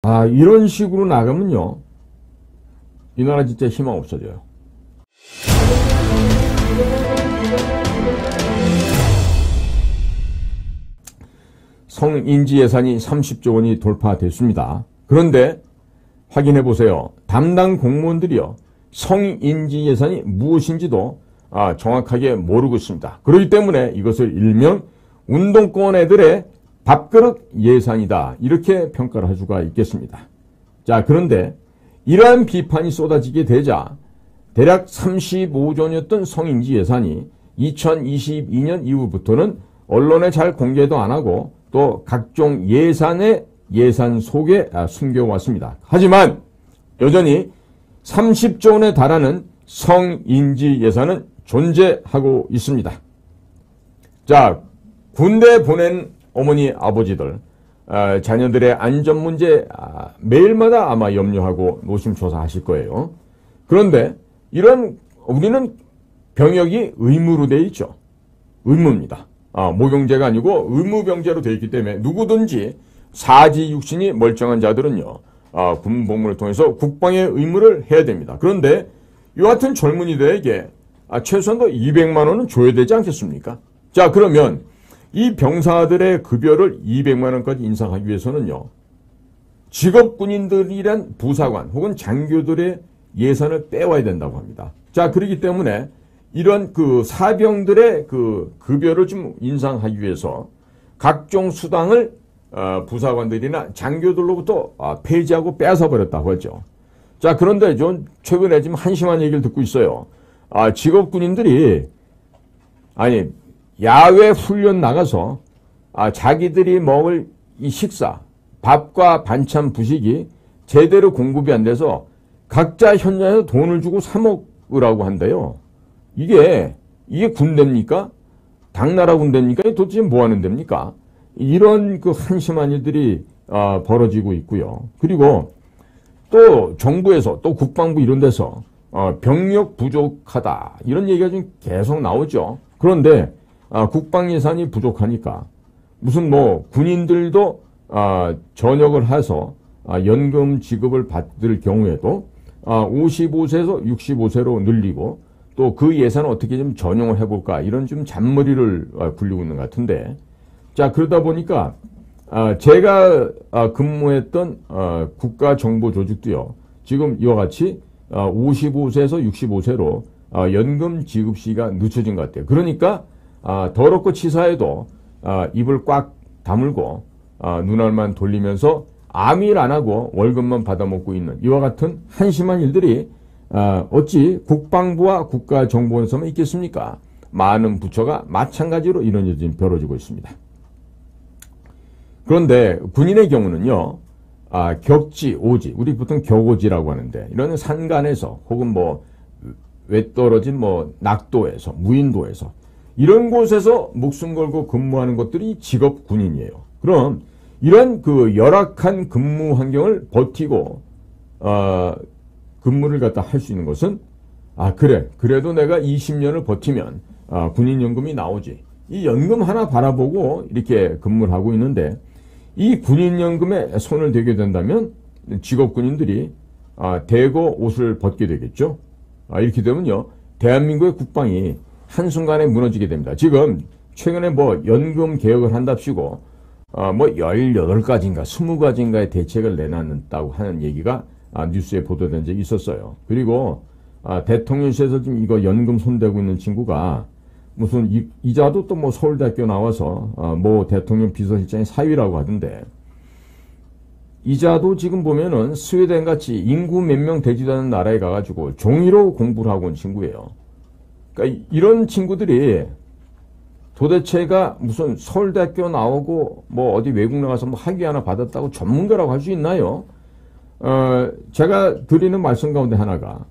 이런 식으로 나가면요, 이 나라 진짜 희망 없어져요. 성인지 예산이 30조 원이 돌파됐습니다. 그런데 확인해 보세요. 담당 공무원들이요, 성인지 예산이 무엇인지도 정확하게 모르고 있습니다. 그렇기 때문에 이것을 일명 운동권 애들의 밥그릇 예산이다, 이렇게 평가를 할 수가 있겠습니다. 자, 그런데 이러한 비판이 쏟아지게 되자 대략 35조 원이었던 성인지 예산이 2022년 이후부터는 언론에 잘 공개도 안 하고 또 각종 예산 속에 숨겨왔습니다. 하지만 여전히 30조 원에 달하는 성인지 예산은 존재하고 있습니다. 자, 군대 보낸 어머니 아버지들, 자녀들의 안전 문제 매일마다 아마 염려하고 노심초사하실 거예요. 그런데 우리는 병역이 의무로 되어 있죠. 의무입니다. 모병제가 아니고 의무병제로 되어 있기 때문에 누구든지 사지 육신이 멀쩡한 자들은요, 군복무를 통해서 국방의 의무를 해야 됩니다. 그런데 이 같은 젊은이들에게 최소한도 200만 원은 줘야 되지 않겠습니까? 자, 그러면 이 병사들의 급여를 200만 원까지 인상하기 위해서는요, 직업군인들이란 부사관 혹은 장교들의 예산을 빼와야 된다고 합니다. 자, 그렇기 때문에 이런 사병들의 급여를 좀 인상하기 위해서 각종 수당을 부사관들이나 장교들로부터 폐지하고 뺏어버렸다고 하죠. 자, 그런데 좀 최근에 지금 한심한 얘기를 듣고 있어요. 직업군인들이 야외 훈련 나가서 자기들이 먹을 이 식사, 밥과 반찬 부식이 제대로 공급이 안 돼서 각자 현장에서 돈을 주고 사 먹으라고 한대요. 이게 군대입니까? 당나라 군대입니까? 도대체 뭐 하는 데입니까? 이런 한심한 일들이 벌어지고 있고요. 그리고 또 정부에서 또 국방부 이런 데서 병력 부족하다, 이런 얘기가 좀 계속 나오죠. 그런데 국방 예산이 부족하니까 무슨 군인들도 전역을 해서 연금 지급을 받을 경우에도 55세에서 65세로 늘리고 또 그 예산을 어떻게 좀 전용을 해볼까, 이런 좀 잔머리를 굴리고 있는 것 같은데, 자, 그러다 보니까 제가 근무했던 국가정보조직도요, 지금 이와 같이 55세에서 65세로 연금 지급 시기가 늦춰진 것 같아요. 그러니까 더럽고 치사해도 입을 꽉 다물고 눈알만 돌리면서 아무 일 안 하고 월급만 받아먹고 있는 이와 같은 한심한 일들이 어찌 국방부와 국가정보원에서만 있겠습니까? 많은 부처가 마찬가지로 이런 일이 지금 벌어지고 있습니다. 그런데 군인의 경우는요, 격지, 오지, 우리 보통 격오지라고 하는데, 이런 산간에서 혹은 외떨어진 낙도에서, 무인도에서 이런 곳에서 목숨 걸고 근무하는 것들이 직업 군인이에요. 그럼 이런 열악한 근무 환경을 버티고 근무를 할 수 있는 것은 그래도 내가 20년을 버티면 군인연금이 나오지, 이 연금 하나 바라보고 이렇게 근무를 하고 있는데, 이 군인연금에 손을 대게 된다면 직업군인들이 대거 옷을 벗게 되겠죠. 이렇게 되면요, 대한민국의 국방이 한순간에 무너지게 됩니다. 지금 최근에 연금 개혁을 한답시고 18가지인가 20가지인가의 대책을 내놨다고 하는 얘기가 뉴스에 보도된 적이 있었어요. 그리고 대통령실에서 지금 이거 연금 손대고 있는 친구가 무슨 이자도 또 서울대학교 나와서 대통령 비서실장의 사위라고 하던데, 이자도 지금 보면은 스웨덴 같이 인구 몇 명 되지도 않은 나라에 가가지고 종이로 공부를 하고 온 친구예요. 그러니까 이런 친구들이 도대체가 무슨 서울대학교 나오고 어디 외국 나가서 학위 하나 받았다고 전문가라고 할 수 있나요? 제가 드리는 말씀 가운데 하나가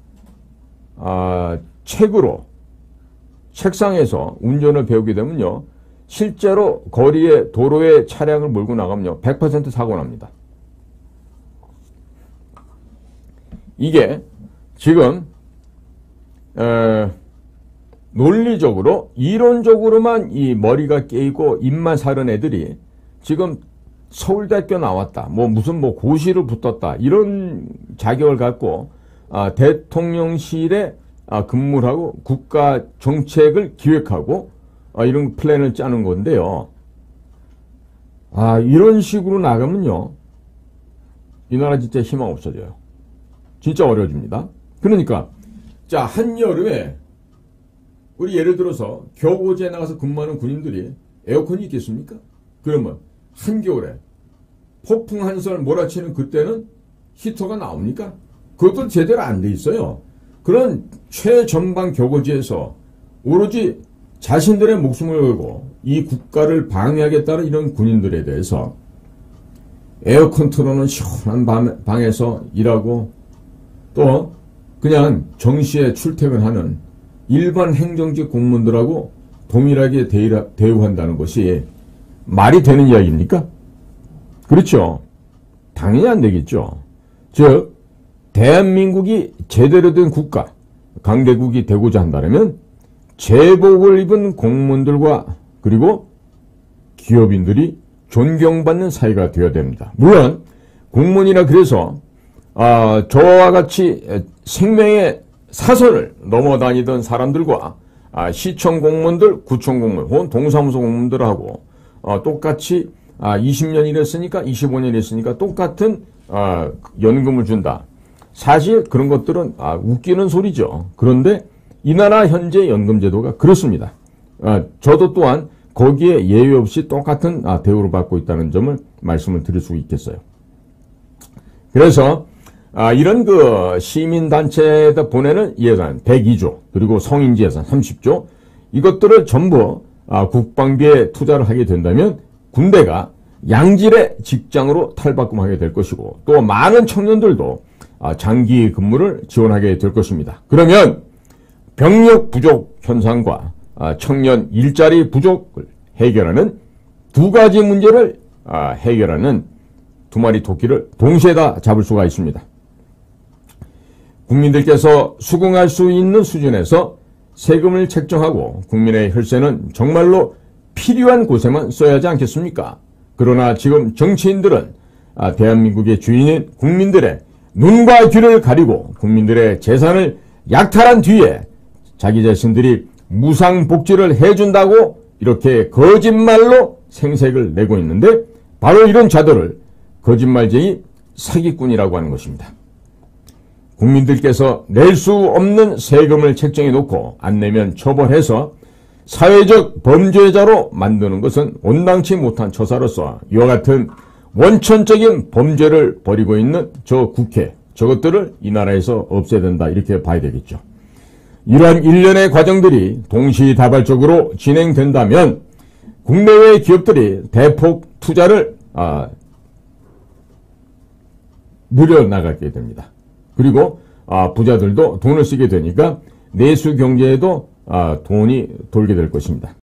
책상에서 운전을 배우게 되면요, 실제로 도로에 차량을 몰고 나가면요, 100% 사고 납니다. 이게 지금 논리적으로 이론적으로만 이 머리가 깨이고 입만 사른 애들이 지금 서울대학교 나왔다, 무슨 고시를 붙었다, 이런 자격을 갖고 대통령실에 근무를 하고 국가 정책을 기획하고 이런 플랜을 짜는 건데요. 이런 식으로 나가면요, 이 나라 진짜 희망 없어져요. 진짜 어려워집니다. 그러니까 자, 한여름에 우리 예를 들어서 격오지에 나가서 근무하는 군인들이 에어컨이 있겠습니까? 그러면 한겨울에 폭풍 한설 몰아치는 그때는 히터가 나옵니까? 그것도 제대로 안 돼 있어요. 그런 최전방 격오지에서 오로지 자신들의 목숨을 걸고 이 국가를 방해하겠다는 이런 군인들에 대해서 에어컨 틀어놓은 시원한 방에서 일하고 또 그냥 정시에 출퇴근하는 일반 행정직 공무원들하고 동일하게 대우한다는 것이 말이 되는 이야기입니까? 그렇죠. 당연히 안 되겠죠. 즉 대한민국이 제대로 된 국가, 강대국이 되고자 한다면 제복을 입은 공무원들과 그리고 기업인들이 존경받는 사회가 되어야 됩니다. 물론 공무원이라 그래서 저와 같이 생명의 사선을 넘어다니던 사람들과 시청 공무원들, 구청 공무원 혹은 동사무소 공무원들하고 똑같이 20년 일했으니까 25년 일했으니까 똑같은 연금을 준다. 사실 그런 것들은 웃기는 소리죠. 그런데 이 나라 현재 연금 제도가 그렇습니다. 저도 또한 거기에 예외 없이 똑같은 대우를 받고 있다는 점을 말씀을 드릴 수 있겠어요. 그래서 이런 시민단체에다 보내는 예산 102조 그리고 성인지 예산 30조 이것들을 전부 국방비에 투자를 하게 된다면 군대가 양질의 직장으로 탈바꿈하게 될 것이고 또 많은 청년들도 장기 근무를 지원하게 될 것입니다. 그러면 병력 부족 현상과 청년 일자리 부족을 해결하는 두 가지 문제를 해결하는 두 마리 토끼를 동시에 다 잡을 수가 있습니다. 국민들께서 수긍할 수 있는 수준에서 세금을 책정하고 국민의 혈세는 정말로 필요한 곳에만 써야 하지 않겠습니까? 그러나 지금 정치인들은 대한민국의 주인인 국민들의 눈과 귀를 가리고 국민들의 재산을 약탈한 뒤에 자기 자신들이 무상복지를 해준다고 이렇게 거짓말로 생색을 내고 있는데 바로 이런 자들을 거짓말쟁이 사기꾼이라고 하는 것입니다. 국민들께서 낼 수 없는 세금을 책정해 놓고 안 내면 처벌해서 사회적 범죄자로 만드는 것은 온당치 못한 처사로서 이와 같은 원천적인 범죄를 벌이고 있는 저 국회, 저것들을 이 나라에서 없애야 된다 이렇게 봐야 되겠죠. 이러한 일련의 과정들이 동시다발적으로 진행된다면 국내외 기업들이 대폭 투자를 늘려나가게 됩니다. 그리고 부자들도 돈을 쓰게 되니까 내수 경제에도 돈이 돌게 될 것입니다.